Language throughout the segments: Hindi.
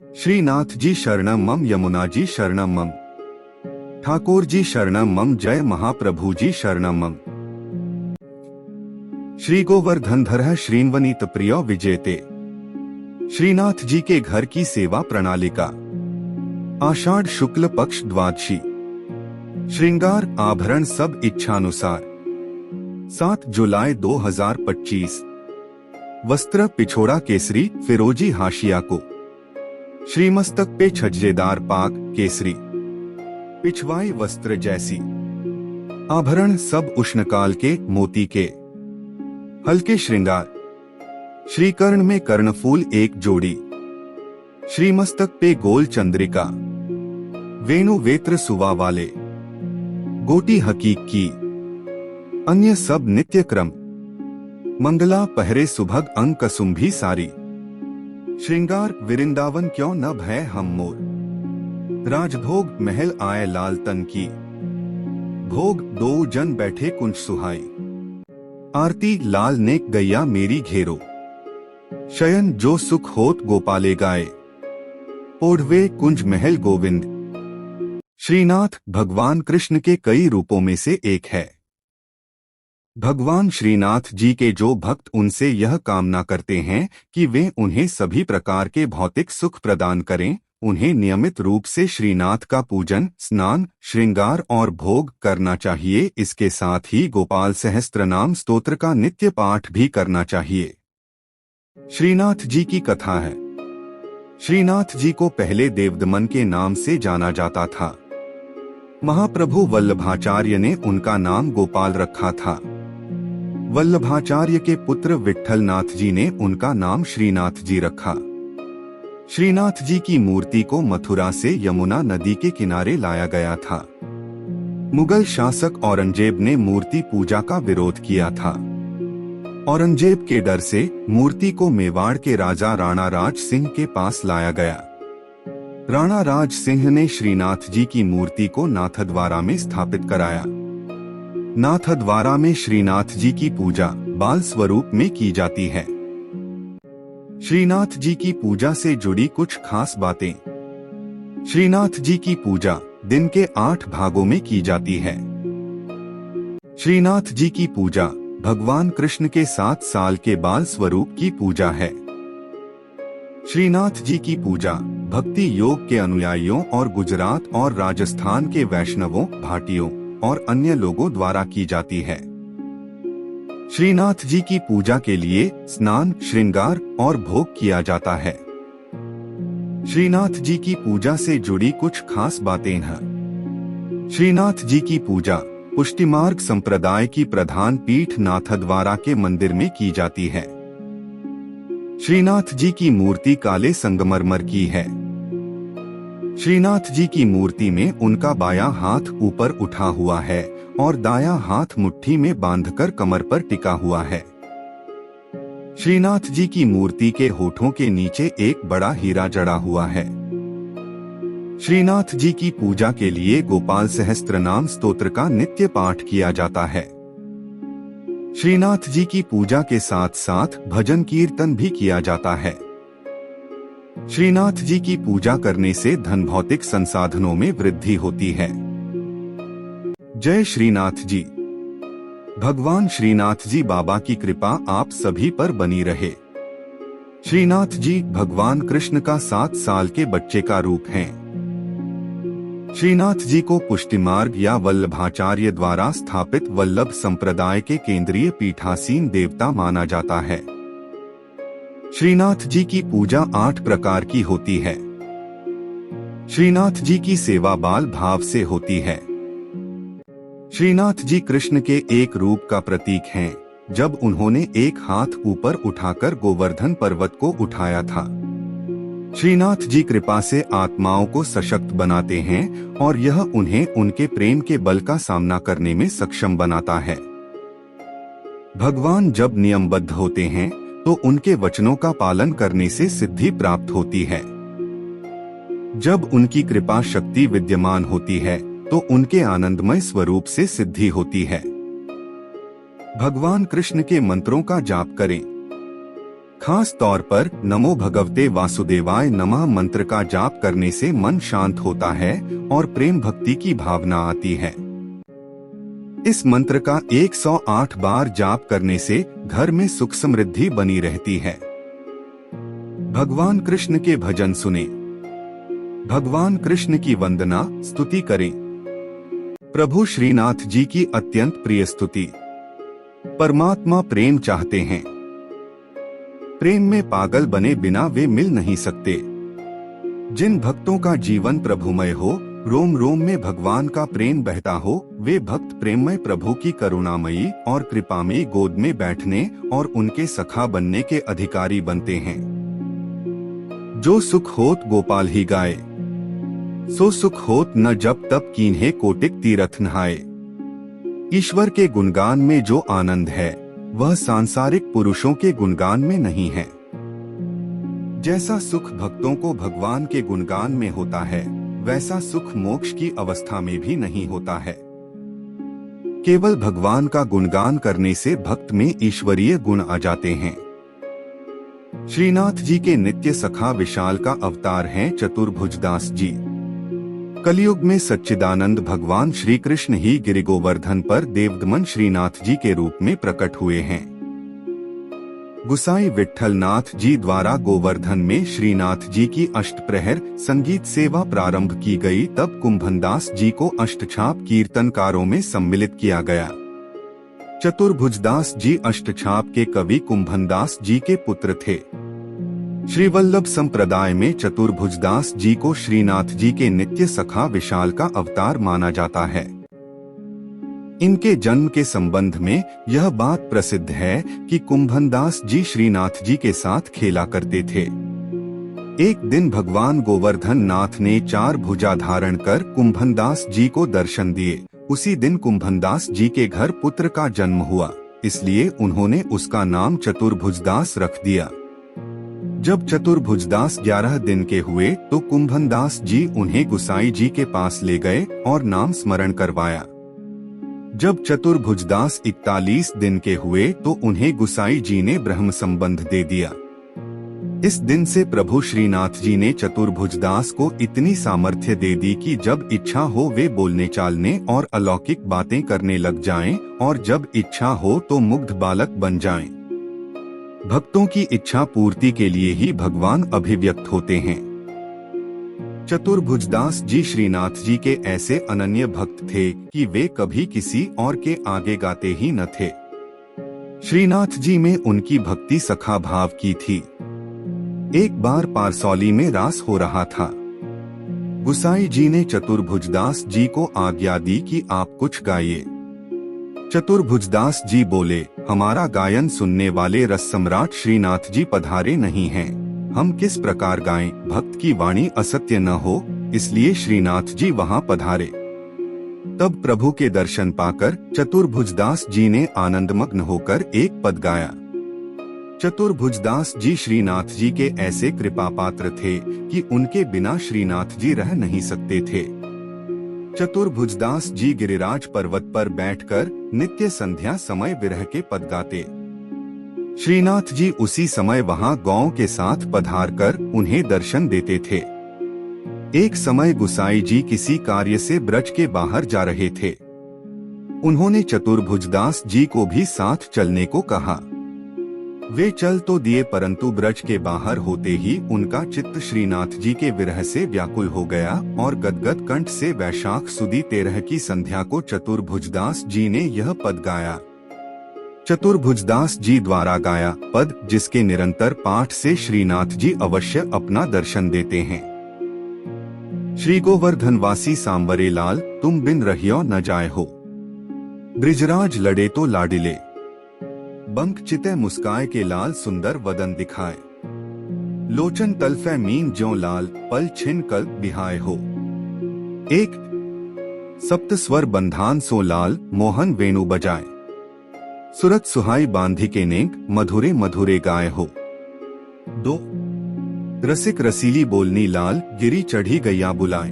श्रीनाथ जी शरणम मम, यमुना जी शरणम मम, ठाकुर जी शरणम मम, जय महाप्रभु जी शरणम मम। श्री गोवर्धन धर श्रीन्वनीत प्रिय विजेते। श्रीनाथ जी के घर की सेवा प्रणालिका। आषाढ़ शुक्ल पक्ष द्वादशी। श्रृंगार आभरण सब इच्छानुसार। 7 जुलाई 2025। वस्त्र पिछोड़ा केसरी फिरोजी हाशिया को। श्रीमस्तक पे छज्जेदार पाक केसरी। पिछवाई वस्त्र जैसी। आभरण सब उष्णकाल के मोती के। हल्के श्रृंगार। श्रीकर्ण में कर्णफूल 1 जोड़ी। श्रीमस्तक पे गोल चंद्रिका। वेणु वेत्र सुवा वाले। गोटी हकीक की। अन्य सब नित्य क्रम। मंगला पहरे सुभग अंग कसुंभी सारी। श्रृंगार विरिंदावन क्यों न भय हम मोर। राजभोग महल आए लाल तन की। भोग 2 जन बैठे कुंज सुहाई। आरती लाल ने गैया मेरी घेरो। शयन जो सुख होत गोपाले गाए। ओढ़वे कुंज महल गोविंद। श्रीनाथ भगवान कृष्ण के कई रूपों में से एक है। भगवान श्रीनाथ जी के जो भक्त उनसे यह कामना करते हैं कि वे उन्हें सभी प्रकार के भौतिक सुख प्रदान करें, उन्हें नियमित रूप से श्रीनाथ का पूजन, स्नान, श्रृंगार और भोग करना चाहिए। इसके साथ ही गोपाल सहस्त्रनाम स्तोत्र का नित्य पाठ भी करना चाहिए। श्रीनाथ जी की कथा है। श्रीनाथ जी को पहले देवदमन के नाम से जाना जाता था। महाप्रभु वल्लभाचार्य ने उनका नाम गोपाल रखा था। वल्लभाचार्य के पुत्र विट्ठलनाथ जी ने उनका नाम श्रीनाथ जी रखा। श्रीनाथ जी की मूर्ति को मथुरा से यमुना नदी के किनारे लाया गया था। मुगल शासक औरंगजेब ने मूर्ति पूजा का विरोध किया था। औरंगजेब के डर से मूर्ति को मेवाड़ के राजा राणा राज सिंह के पास लाया गया। राणा राज सिंह ने श्रीनाथ जी की मूर्ति को नाथद्वारा में स्थापित कराया। नाथद्वारा में श्रीनाथ जी की पूजा बाल स्वरूप में की जाती है। श्रीनाथ जी की पूजा से जुड़ी कुछ खास बातें। श्रीनाथ जी की पूजा दिन के 8 भागों में की जाती है। श्रीनाथ जी की पूजा भगवान कृष्ण के 7 साल के बाल स्वरूप की पूजा है। श्रीनाथ जी की पूजा भक्ति योग के अनुयायियों और गुजरात और राजस्थान के वैष्णवों, भाटियों और अन्य लोगों द्वारा की जाती है। श्रीनाथ जी की पूजा के लिए स्नान, श्रृंगार और भोग किया जाता है। श्रीनाथ जी की पूजा से जुड़ी कुछ खास बातें हैं। श्रीनाथ जी की पूजा पुष्टिमार्ग संप्रदाय की प्रधान पीठ नाथद्वारा के मंदिर में की जाती है। श्रीनाथ जी की मूर्ति काले संगमरमर की है। श्रीनाथ जी की मूर्ति में उनका बायां हाथ ऊपर उठा हुआ है और दायां हाथ मुट्ठी में बांधकर कमर पर टिका हुआ है। श्रीनाथ जी की मूर्ति के होठों के नीचे एक बड़ा हीरा जड़ा हुआ है। श्रीनाथ जी की पूजा के लिए गोपाल सहस्त्रनाम स्तोत्र का नित्य पाठ किया जाता है। श्रीनाथ जी की पूजा के साथ साथ भजन कीर्तन भी किया जाता है। श्रीनाथ जी की पूजा करने से धन भौतिक संसाधनों में वृद्धि होती है। जय श्रीनाथ जी। भगवान श्रीनाथ जी बाबा की कृपा आप सभी पर बनी रहे। श्रीनाथ जी भगवान कृष्ण का 7 साल के बच्चे का रूप हैं। श्रीनाथ जी को पुष्टिमार्ग या वल्लभाचार्य द्वारा स्थापित वल्लभ संप्रदाय के केंद्रीय पीठासीन देवता माना जाता है। श्रीनाथ जी की पूजा 8 प्रकार की होती है। श्रीनाथ जी की सेवा बाल भाव से होती है। श्रीनाथ जी कृष्ण के एक रूप का प्रतीक हैं, जब उन्होंने एक हाथ ऊपर उठाकर गोवर्धन पर्वत को उठाया था। श्रीनाथ जी कृपा से आत्माओं को सशक्त बनाते हैं और यह उन्हें उनके प्रेम के बल का सामना करने में सक्षम बनाता है। भगवान जब नियमबद्ध होते हैं तो उनके वचनों का पालन करने से सिद्धि प्राप्त होती है। जब उनकी कृपा शक्ति विद्यमान होती है तो उनके आनंदमय स्वरूप से सिद्धि होती है। भगवान कृष्ण के मंत्रों का जाप करें। खास तौर पर नमो भगवते वासुदेवाय नमः मंत्र का जाप करने से मन शांत होता है और प्रेम भक्ति की भावना आती है। इस मंत्र का 108 बार जाप करने से घर में सुख समृद्धि बनी रहती है। भगवान कृष्ण के भजन सुने, भगवान कृष्ण की वंदना स्तुति करें। प्रभु श्रीनाथ जी की अत्यंत प्रिय स्तुति। परमात्मा प्रेम चाहते हैं। प्रेम में पागल बने बिना वे मिल नहीं सकते। जिन भक्तों का जीवन प्रभुमय हो, रोम रोम में भगवान का प्रेम बहता हो, वे भक्त प्रेममय प्रभु की करुणामयी और कृपामयी गोद में बैठने और उनके सखा बनने के अधिकारी बनते हैं। जो सुख होत गोपाल ही गाए, सो सुख होत न जब तब कीन्हे कोटिक तीरथ नहाए। ईश्वर के गुणगान में जो आनंद है वह सांसारिक पुरुषों के गुणगान में नहीं है। जैसा सुख भक्तों को भगवान के गुणगान में होता है, वैसा सुख मोक्ष की अवस्था में भी नहीं होता है। केवल भगवान का गुणगान करने से भक्त में ईश्वरीय गुण आ जाते हैं। श्रीनाथ जी के नित्य सखा विशाल का अवतार हैं चतुर्भुजदास जी। कलयुग में सच्चिदानंद भगवान श्री कृष्ण ही गिरि गोवर्धन पर देवदमन श्रीनाथ जी के रूप में प्रकट हुए हैं। गुसाई विट्ठल नाथ जी द्वारा गोवर्धन में श्रीनाथ जी की अष्टप्रहर संगीत सेवा प्रारंभ की गई, तब कुंभनदास जी को अष्टछाप कीर्तनकारों में सम्मिलित किया गया। चतुर्भुजदास जी अष्टछाप के कवि कुंभनदास जी के पुत्र थे। श्री वल्लभ संप्रदाय में चतुर्भुजदास जी को श्रीनाथ जी के नित्य सखा विशाल का अवतार माना जाता है। इनके जन्म के संबंध में यह बात प्रसिद्ध है कि कुंभनदास जी श्रीनाथ जी के साथ खेला करते थे। एक दिन भगवान गोवर्धन नाथ ने 4 भुजा धारण कर कुंभनदास जी को दर्शन दिए। उसी दिन कुंभनदास जी के घर पुत्र का जन्म हुआ, इसलिए उन्होंने उसका नाम चतुर्भुजदास रख दिया। जब चतुर्भुजदास 11 दिन के हुए तो कुंभनदास जी उन्हें गुसाई जी के पास ले गए और नाम स्मरण करवाया। जब चतुर्भुजदास 41 दिन के हुए तो उन्हें गुसाई जी ने ब्रह्म संबंध दे दिया। इस दिन से प्रभु श्रीनाथ जी ने चतुर्भुजदास को इतनी सामर्थ्य दे दी कि जब इच्छा हो वे बोलने चालने और अलौकिक बातें करने लग जाएं, और जब इच्छा हो तो मुग्ध बालक बन जाएं। भक्तों की इच्छा पूर्ति के लिए ही भगवान अभिव्यक्त होते हैं। चतुर्भुजदास जी श्रीनाथ जी के ऐसे अनन्य भक्त थे कि वे कभी किसी और के आगे गाते ही न थे। श्रीनाथ जी में उनकी भक्ति सखा भाव की थी। एक बार पारसौली में रास हो रहा था। गुसाई जी ने चतुर्भुजदास जी को आज्ञा दी कि आप कुछ गाइए। चतुर्भुजदास जी बोले, हमारा गायन सुनने वाले रस सम्राट श्रीनाथ जी पधारे नहीं हैं, हम किस प्रकार गाएं, भक्त की वाणी असत्य न हो, इसलिए श्रीनाथ जी वहां पधारे। तब प्रभु के दर्शन पाकर चतुर्भुजदास जी ने आनंदमग्न होकर एक पद गाया। चतुर्भुजदास जी श्रीनाथ जी के ऐसे कृपा पात्र थे कि उनके बिना श्रीनाथ जी रह नहीं सकते थे। चतुर्भुजदास जी गिरिराज पर्वत पर बैठकर नित्य संध्या समय विरह के पद गाते। श्रीनाथ जी उसी समय वहां गौओं के साथ पधार कर उन्हें दर्शन देते थे। एक समय गुसाई जी किसी कार्य से ब्रज के बाहर जा रहे थे। उन्होंने चतुर्भुजदास जी को भी साथ चलने को कहा। वे चल तो दिए, परंतु ब्रज के बाहर होते ही उनका चित्त श्रीनाथ जी के विरह से व्याकुल हो गया और गदगद कंठ से वैशाख सुदी 13 की संध्या को चतुर्भुजदास जी ने यह पद गाया। चतुर्भुजदास जी द्वारा गाया पद, जिसके निरंतर पाठ से श्रीनाथ जी अवश्य अपना दर्शन देते हैं। श्री गोवर्धन वासी सांवरे लाल, तुम बिन रहियो न जाए हो। ब्रिजराज लड़े तो लाडिले, बंक चिते मुस्काए के लाल सुंदर वदन दिखाए। लोचन तलफे मीन ज्यों लाल, पल छिन कल्प बिहाए हो। एक सप्त स्वर बंधान सो लाल, मोहन वेणु बजाए। सुरत सुहाई बांधी के नेक, मधुरे मधुरे गाए हो। 2 रसिक रसीली बोलनी लाल, गिरी चढ़ी गैया बुलाए।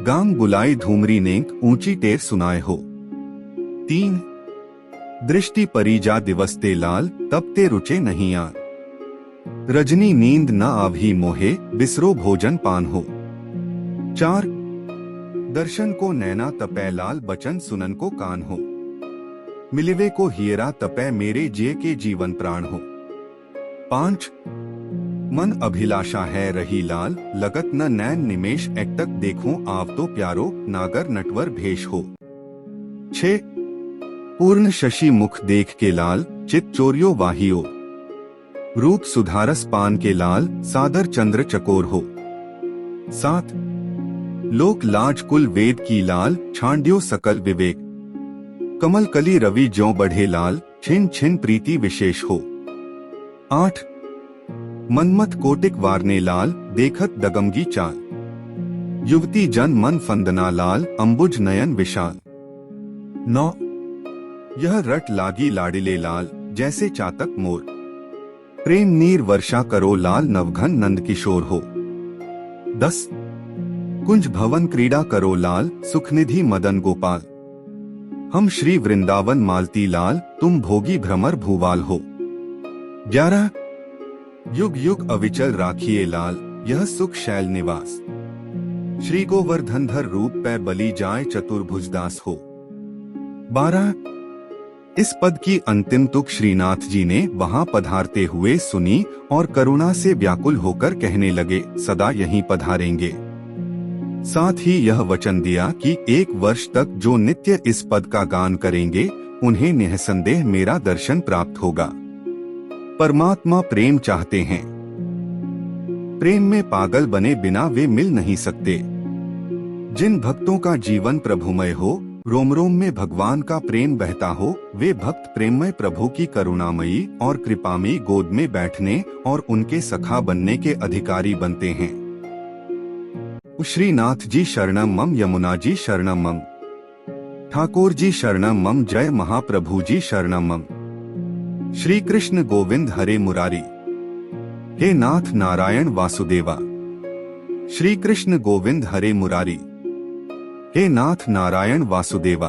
गांग बुलाई धूमरी नेक, ऊंची टेर सुनाए हो। 3 दृष्टि परिजा दिवस ते लाल, तब ते रुचे नहीं आन। रजनी नींद न आवी मोहे, बिसरो भोजन पान हो। 4 दर्शन को नैना तपै, लाल बचन सुनन को कान हो। मिलिवे को हियरा तपै, मेरे जिय के जीवन प्राण हो। 5 मन अभिलाषा है रही लाल, लगत न नैन निमेश, एकटक देखूं आव तो प्यारो, नागर नटवर भेष हो। 6 पूर्ण शशि मुख देख के लाल, चित चोरियो वाहियो। रूप सुधारस पान के लाल, सादर चंद्र चकोर हो। 7 लोक लाज कुल वेद की लाल, छांड्यो सकल विवेक। कमल कली रवि ज्यों बढ़े लाल, छिन छिन प्रीति विशेष हो। 8 मनमत कोटिक वारने लाल, देखत दगमगी चाल। युवती जन मन फंदना लाल, अंबुज नयन विशाल। 9 यह रट लागी लाडिले लाल, जैसे चातक मोर। प्रेम नीर वर्षा करो लाल, नवघन नंद किशोर हो। 10 कुंज भवन क्रीड़ा करो लाल, सुखनिधि मदन गोपाल। हम श्री वृंदावन मालती लाल, तुम भोगी भ्रमर भूवाल हो। 11 युग युग अविचल राखिए लाल, यह सुख शैल निवास। श्री गोवर्धनधर रूप पै बलि जाय, चतुर्भुजदास हो। 12 इस पद की अंतिम तुक श्रीनाथ जी ने वहां पधारते हुए सुनी और करुणा से व्याकुल होकर कहने लगे, सदा यहीं पधारेंगे। साथ ही यह वचन दिया कि 1 वर्ष तक जो नित्य इस पद का गान करेंगे, उन्हें निःसंदेह मेरा दर्शन प्राप्त होगा। परमात्मा प्रेम चाहते हैं। प्रेम में पागल बने बिना वे मिल नहीं सकते। जिन भक्तों का जीवन प्रभुमय हो, रोम रोम में भगवान का प्रेम बहता हो, वे भक्त प्रेममय प्रभु की करुणामयी और कृपामयी गोद में बैठने और उनके सखा बनने के अधिकारी बनते हैं। श्रीनाथ जी शरणम मम, यमुना जी शरणम मम, ठाकुर जी शरणम मम, जय महाप्रभु जी शरणम मम। श्री कृष्ण गोविंद हरे मुरारी, हे नाथ नारायण वासुदेवा। श्री कृष्ण गोविंद हरे मुरारी, हे नाथ नारायण वासुदेवा।